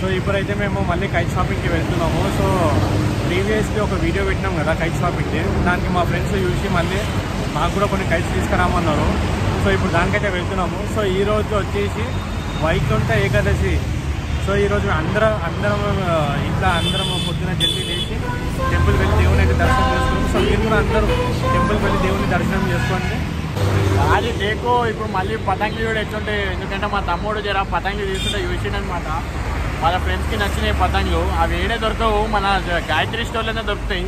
So ఇప్పుడైతే మేము మళ్ళీ కైట్ షాపింగ్కి వెళ్తున్నాము. సో ప్రీవియస్లీ ఒక వీడియో పెట్టినాం కదా కైట్ షాపింగ్కి, దానికి మా ఫ్రెండ్స్ చూసి మళ్ళీ మాకు కూడా కొన్ని కైట్స్ తీసుకురామన్నారు. సో ఇప్పుడు దానికైతే వెళ్తున్నాము. సో ఈరోజు వచ్చేసి వైకుంఠ ఏకాదశి. సో ఈరోజు అందరం ఇంట్లో అందరం పొద్దున జల్దీ లేచి టెంపుల్కి వెళ్ళి దేవుని అయితే దర్శనం చేసుకున్నాం. సో మీరు కూడా అందరూ టెంపుల్కి వెళ్ళి దేవుని దర్శనం చేసుకోండి. అది టేకో ఇప్పుడు మళ్ళీ పతంగి కూడా ఎట్లుంటాయి, ఎందుకంటే మా తమ్ముడు జర పతంగి తీసుకుంటే చూసిండనమాట. వాళ్ళ ఫ్రెండ్స్కి నచ్చినాయి పతంగులు. అవి ఏడే దొరకవు, మన గాయత్రి స్టోర్లోనే దొరుకుతాయి.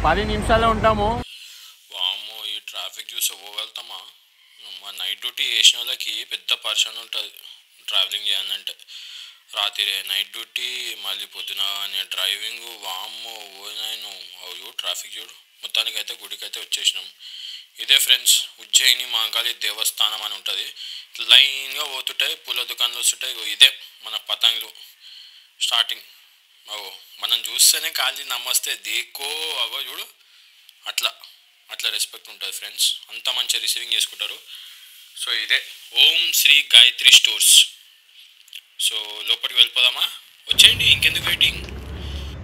10 నిమిషాల్లో ఉంటాము. వామ్మో, ఈ ట్రాఫిక్ చూసి పోగలుగుతామా? మా నైట్ డ్యూటీ చేసిన వాళ్ళకి పెద్ద పర్సన్ ఉంటుంది ట్రావెలింగ్ చేయాలంటే. రాత్రి నైట్ డ్యూటీ మళ్ళీ పొద్దున డ్రైవింగ్. వామ్మో నేను ట్రాఫిక్ చూడు. మొత్తానికైతే గుడికైతే వచ్చేసినాం. ఇదే ఫ్రెండ్స్ ఉజ్జయిని మహాకాళి దేవస్థానం అని ఉంటుంది. లైన్గా పోతుంటాయి, పూల దుకాణాలు వస్తుంటాయి. ఇదే మన పతంగులు స్టార్టింగ్. మనం చూస్తేనే కాళీ నమస్తే దేకో అగో చూడు, అట్లా రెస్పెక్ట్ ఉంటుంది ఫ్రెండ్స్. అంత మంచిగా రిసీవింగ్ చేసుకుంటారు. సో ఇదే ఓం శ్రీ గాయత్రి స్టోర్స్. సో లోపలికి వెళ్ళిపోదామా? వచ్చేయండి, ఇంకెందుకు వెయిటింగ్.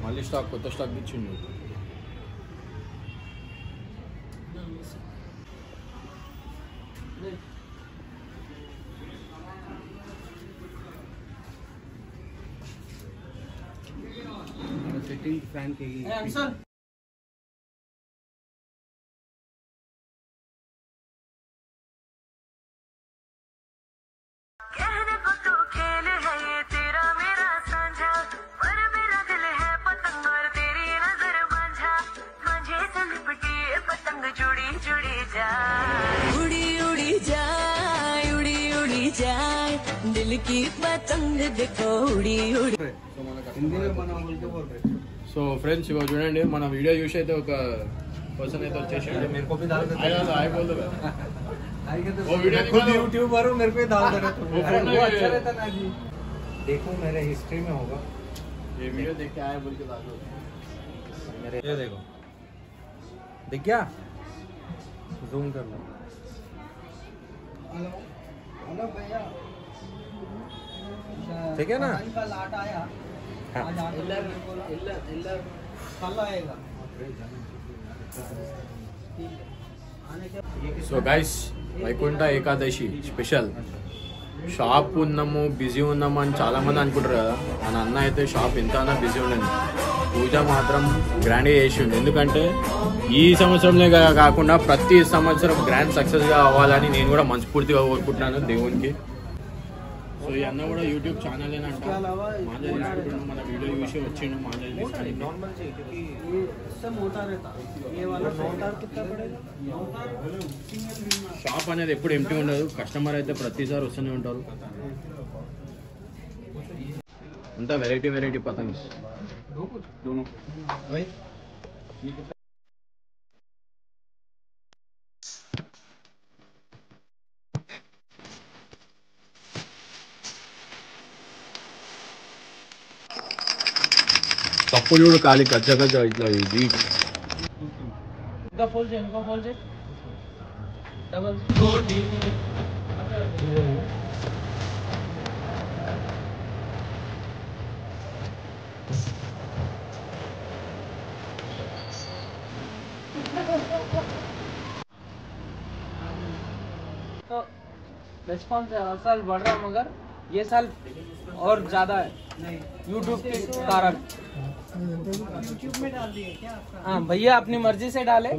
మళ్ళీ కొత్త స్టాక్ ఇచ్చిండు. सेटिंग फैन के आंसर कहने को तो खेल है ये तेरा मेरा साझा, पर मेरा दिल है पतंग और तेरी नजर बांझा। मुझे से लिपटी ये पतंग जुड़ी जुड़ी जाए, उड़ी उड़ी जाए, उड़ी उड़ी जाए, दिल की पतंग देखो उड़ी उड़ी. సో ఫ్రెండ్స్ ఇవాళ చూడండి, మన వీడియో చూసి అయితే ఒక పర్సన్ అయితే వచ్చేసి यूट्यूबर हूँ, मेरे को ही डाल दे रहे तुम. वो अच्छा रहता ना जी. देखो मेरे हिस्ट्री में होगा ये वीडियो देख के आए बोल के डाल दो. ये देखो, दिख गया? जूम कर लो. हेलो भैया, ठीक है ना? So guys, Vaikuntha Ekadashi special shop ఉన్నాము, బిజీ ఉన్నాము అని చాలా మంది అనుకుంటారు కదా. మన అన్న అయితే షాప్ ఎంత బిజీ ఉండదు, పూజ మాత్రం గ్రాండ్గా చేసిండు. ఎందుకంటే ఈ సంవత్సరంలో కాకుండా ప్రతి సంవత్సరం గ్రాండ్ సక్సెస్గా అవ్వాలని నేను కూడా మనస్ఫూర్తిగా కోరుకుంటున్నాను దేవునికి. సో ఈ అన్న కూడా యూట్యూబ్ ఛానల్ ఏనంట, మాంజా తీసుకుంటున్నాం. మన వీడియో చూసి వచ్చిండు మాంజా తీసుకొని. షాప్ అనేది ఎప్పుడు ఎంటీ ఉండదు, కస్టమర్ అయితే ప్రతిసారి వస్తూనే ఉంటారు. అంతా వెరైటీ పతంగ్స్. తప్పు చూడు, ఖాళీ కచ్చ ఇట్లా ఇది. డబల్ तो रिस्पॉन्स हर साल बढ़ रहा है, मगर ये साल और ज्यादा है यूट्यूब के कारण. यूट्यूब में डाल दिए क्या? हाँ भैया अपनी मर्जी से डाले,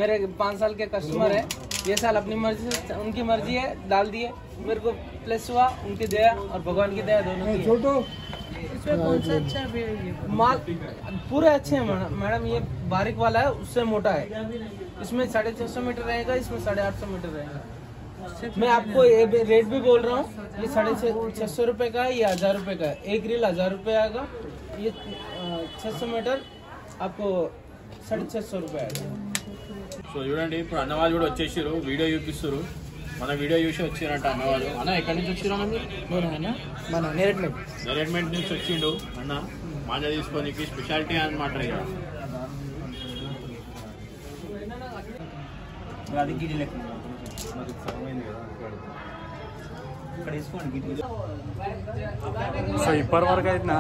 मेरे 5 साल के कस्टमर है. ये साल अपनी मर्जी से, उनकी मर्जी है, डाल दिए. मेरे को प्लस हुआ, उनकी दया और भगवान की दया दोनों की. इसमें कौन सा अच्छा है? माल पूरे अच्छे हैं मैडम. ये बारीक वाला है, उससे मोटा है. इसमें 650 मीटर रहेगा, इसमें 850 मीटर रहेगा. मैं आपको ये रेट भी बोल रहा हूँ. ये 650 रुपए का है, ये 1000 रुपए का है. एक रील 1000 रुपए आएगा. ये 600 मीटर आपको 650 रुपए आएगा. సో చూడండి, ఇప్పుడు అన్నవాళ్ళు కూడా వచ్చేసారు, వీడియో చూపిస్తారు. మన వీడియో చూసి వచ్చిరంట అన్నవాళ్ళు. అన్న ఎక్కడి నుంచి వచ్చిరా? మన నేరేడ్మెంట్ నుంచి వచ్చిండు అన్న మాంజా తీసుకోనికి. స్పెషాలిటీ అనమాట. సో ఇప్పటి వరకు అయితే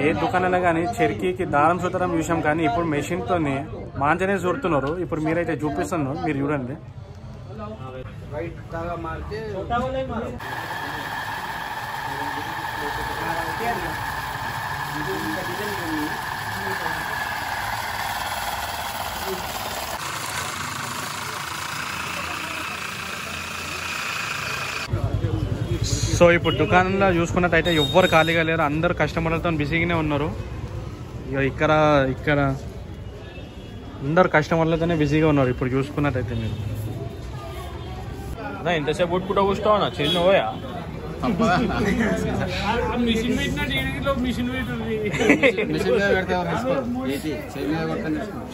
ఏ దుకాణంలో కానీ చెరికీకి దారం సుతరం చూసాం, కానీ ఇప్పుడు మెషిన్తో మాంచనే చూడుతున్నారు. ఇప్పుడు మీరైతే చూపిస్తున్నారు, మీరు చూడండి. సో ఇప్పుడు దుకాణంలో చూసుకున్నట్టయితే ఎవ్వరు ఖాళీగా లేరు, అందరు కస్టమర్లతో బిజీగానే ఉన్నారు. ఇక ఇక్కడ అందరు కస్టమర్లతోనే బిజీగా ఉన్నారు ఇప్పుడు చూసుకున్నట్టయితే. మీరు ఎంతసేపు కొట్టుకుంటా కూర్చోవా చిన్న పోయా మిషన్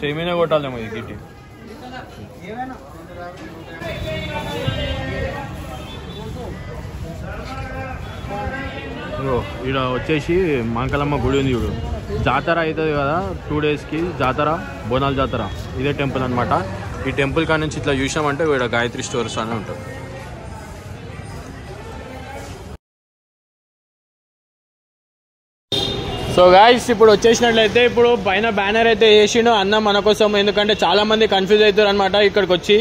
చెయ్యి మీద కొట్టాలేమో ఇది గిట్టి. ఇక్కడ వచ్చేసి మాంకలమ్మ గుడి ఉంది చూడు, జాతర అవుతుంది కదా 2 డేస్కి జాతర, బోనాల జాతర. ఇదే టెంపుల్ అనమాట. ఈ టెంపుల్ కాడ నుంచి ఇట్లా చూసామంటే ఇక్కడ గాయత్రి స్టోర్స్ అని ఉంటుంది. సో గాయ్స్ ఇప్పుడు వచ్చేసినట్లయితే ఇప్పుడు పైన బ్యానర్ అయితే వేసిండు అన్న మన కోసం, ఎందుకంటే చాలా మంది కన్ఫ్యూజ్ అవుతారు అనమాట ఇక్కడికి వచ్చి.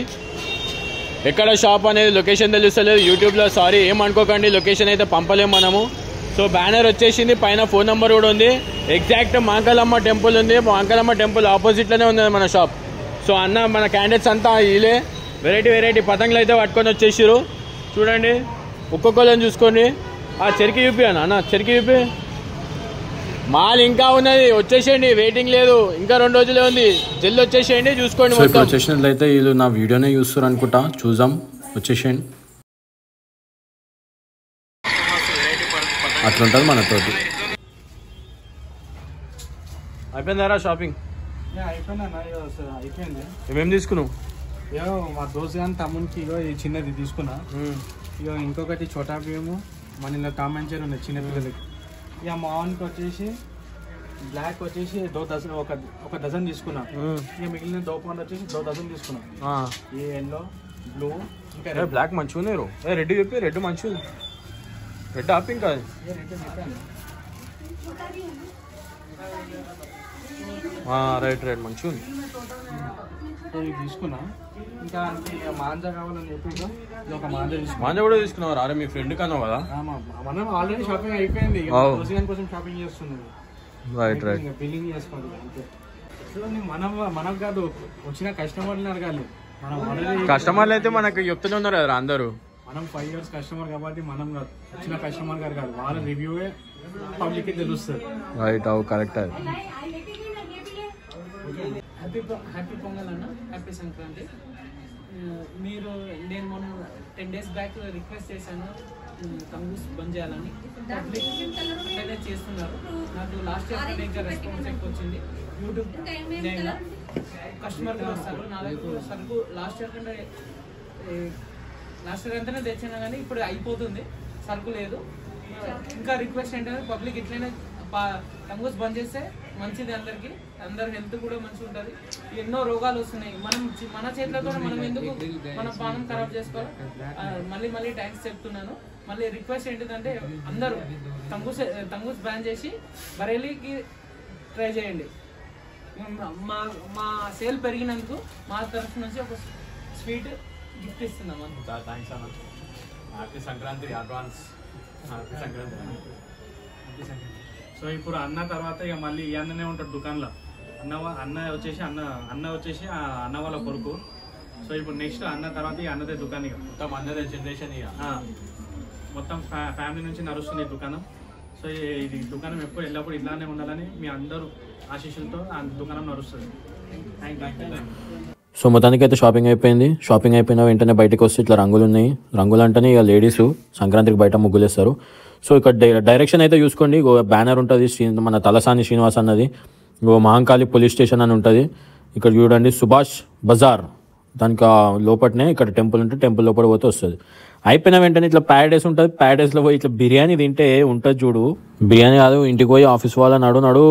ఎక్కడ షాప్ అనేది లొకేషన్ తెలుస్తలేదు యూట్యూబ్లో, సారీ ఏమనుకోకండి, లొకేషన్ అయితే పంపలేము మనము. సో బ్యానర్ వచ్చేసింది, పైన ఫోన్ నెంబర్ కూడా ఉంది. ఎగ్జాక్ట్ మాంకలమ్మ టెంపుల్ ఉంది, మాంకలమ్మ టెంపుల్ ఆపోజిట్లోనే ఉంది మన షాప్. సో అన్న మన క్యాండిడేట్స్ అంతా వీళ్ళే వెరైటీ పతంగులు అయితే పట్టుకొని వచ్చేసారు. చూడండి ఒక్కొక్కళ్ళని చూసుకోండి. ఆ చెరికి చూపి అన్న చెరికి చూపి. మాల్ ఇంకా ఉన్నది, వచ్చేసేయండి, వెయిటింగ్ లేదు, ఇంకా 2 రోజులే ఉంది, జల్ది వచ్చేసేయండి, చూసుకోండి. ఇప్పుడు వచ్చేసినట్లయితే వీళ్ళు నా వీడియోనే చూస్తారు అనుకుంటా, చూద్దాం, వచ్చేసేయండి. అట్లుంటుంది మనతోటి. అయిపోయిందారా షాపింగ్? అయిపోయింది. ఏమేమి తీసుకున్నావు? ఇగో మా దోస్త్ కానీ తమ్మునికి ఇగో ఈ చిన్నది తీసుకున్నా. ఇగో ఇంకొకటి చోటా బియ్యము, మన ఇలా టామెంచర్ ఉన్నాయి చిన్నపిల్లలకి. ఇక మావానికి వచ్చేసి బ్లాక్ వచ్చేసి ఒక డజన్ తీసుకున్నా. ఇక మిగిలిన దోపాన్ వచ్చేసి 2 డజన్ తీసుకున్నా. ఈ ఎల్లో, బ్లూ, ఇంకా బ్లాక్ మంచిగా ఉన్నాయి. రెడ్ చెప్పి, రెడ్ మంచిగా, రెడ్ ఆపింగ్ కాదు, రైట్ మంచిగా ఉంది. తీసుకున్నా. ఇంకా మాంజా కావాలని చెప్పి ఒక మాంజా కూడా తీసుకున్నావు. అరే మీ ఫ్రెండ్ కన్నావు కదా. మనం ఆల్రెడీ షాపింగ్ అయిపోయింది, కోసం షాపింగ్ చేస్తున్నాం, బిల్లింగ్ చేసుకోండి అంతే. మనకు కాదు, వచ్చిన కస్టమర్ని అడగాలి. కస్టమర్లు అయితే మనకు చెప్తూనే ఉన్నారు కదా అందరూ. మనం 5 years కస్టమర్ కాబట్టి మనం వచ్చిన కస్టమర్ గారు కాదు, వాళ్ళ రివ్యూవే పబ్లిక్ తెలుస్తుంది. రైట్, అవు కరెక్ట్. అది హ్యాపీ పొంగల్ అన్న, హ్యాపీ సంక్రాంతి. మీరు నేను మొన్న 10 days బ్యాక్ రిక్వెస్ట్ చేశాను తంగూస్ బంద్ చేయాలని, పబ్లిక్ అట్లనే చేస్తున్నారు. నాకు లాస్ట్ ఇయర్ ఇంకా రెస్పాన్స్ ఎక్కువ వచ్చింది. యూట్యూబ్ నేమ్లో కస్టమర్ కూడా వస్తారు నా దగ్గర. సరుకు లాస్ట్ ఇయర్ అంతనే తెచ్చినా కానీ ఇప్పుడు అయిపోతుంది, సరుకు లేదు. ఇంకా రిక్వెస్ట్ ఏంటంటే పబ్లిక్ ఇట్లనే తంగూస్ బంద్ చేస్తే మంచిది, అందరి హెల్త్ కూడా మంచిగా ఉంటుంది. ఎన్నో రోగాలు వస్తున్నాయి, మన చేతులతో మనం ఎందుకు మన పానం ఖరాబ్ చేసుకోవాలి. మళ్ళీ థ్యాంక్స్ చెప్తున్నాను. మళ్ళీ రిక్వెస్ట్ ఏంటిదంటే అందరూ తంగూస్ బ్యాన్ చేసి బరేలీకి ట్రై చేయండి. మా సేల్ పెరిగినందుకు మా తరఫు నుంచి ఒక స్వీట్ గిఫ్ట్ ఇస్తున్నాం. థ్యాంక్స్ అన్న. Happy Sankranti advance. Happy Sankranti. So ఇప్పుడు అన్న తర్వాత ఇక మళ్ళీ ఈ అన్ననే ఉంటాడు దుకాణంలో. అన్న వచ్చేసి అన్న వాళ్ళ కొడుకు. సో ఇప్పుడు నెక్స్ట్ అన్న తర్వాత ఈ అన్నదే దుకాణం, ఇక మొత్తం అన్నదే జనరేషన్, ఇక మొత్తం ఫ్యామిలీ నుంచి నడుస్తుంది ఈ దుకాణం. సో ఇది దుకాణం ఎప్పుడు ఎల్లప్పుడు ఇట్లానే ఉండాలని మీ అందరూ ఆశీస్సులతో ఆ దుకాణం నడుస్తుంది. Thank you. సో మొత్తానికి అయితే షాపింగ్ అయిపోయింది. షాపింగ్ అయిపోయిన వెంటనే బయటకు వస్తే ఇట్లా రంగులు ఉన్నాయి. రంగులు అంటేనే ఇక లేడీస్ సంక్రాంతికి బయట ముగ్గులు వేస్తారు. సో ఇక్కడ డైరెక్షన్ అయితే చూసుకోండి, బ్యానర్ ఉంటుంది మన తలసాని శ్రీనివాస్ అన్నది. మహంకాళి పోలీస్ స్టేషన్ అని ఉంటుంది. ఇక్కడ చూడండి సుభాష్ బజార్, దానికి లోపలనే ఇక్కడ టెంపుల్ ఉంటే టెంపుల్ లోపల పోతే వస్తుంది. అయిపోయిన వెంటనే ఇట్లా ప్యారడైస్ ఉంటుంది. ప్యారడైస్లో పోయి ఇట్లా బిర్యానీ తింటే ఉంటుంది చూడు, బిర్యానీ కాదు, ఇంటికి పోయి ఆఫీస్ వాళ్ళ నడు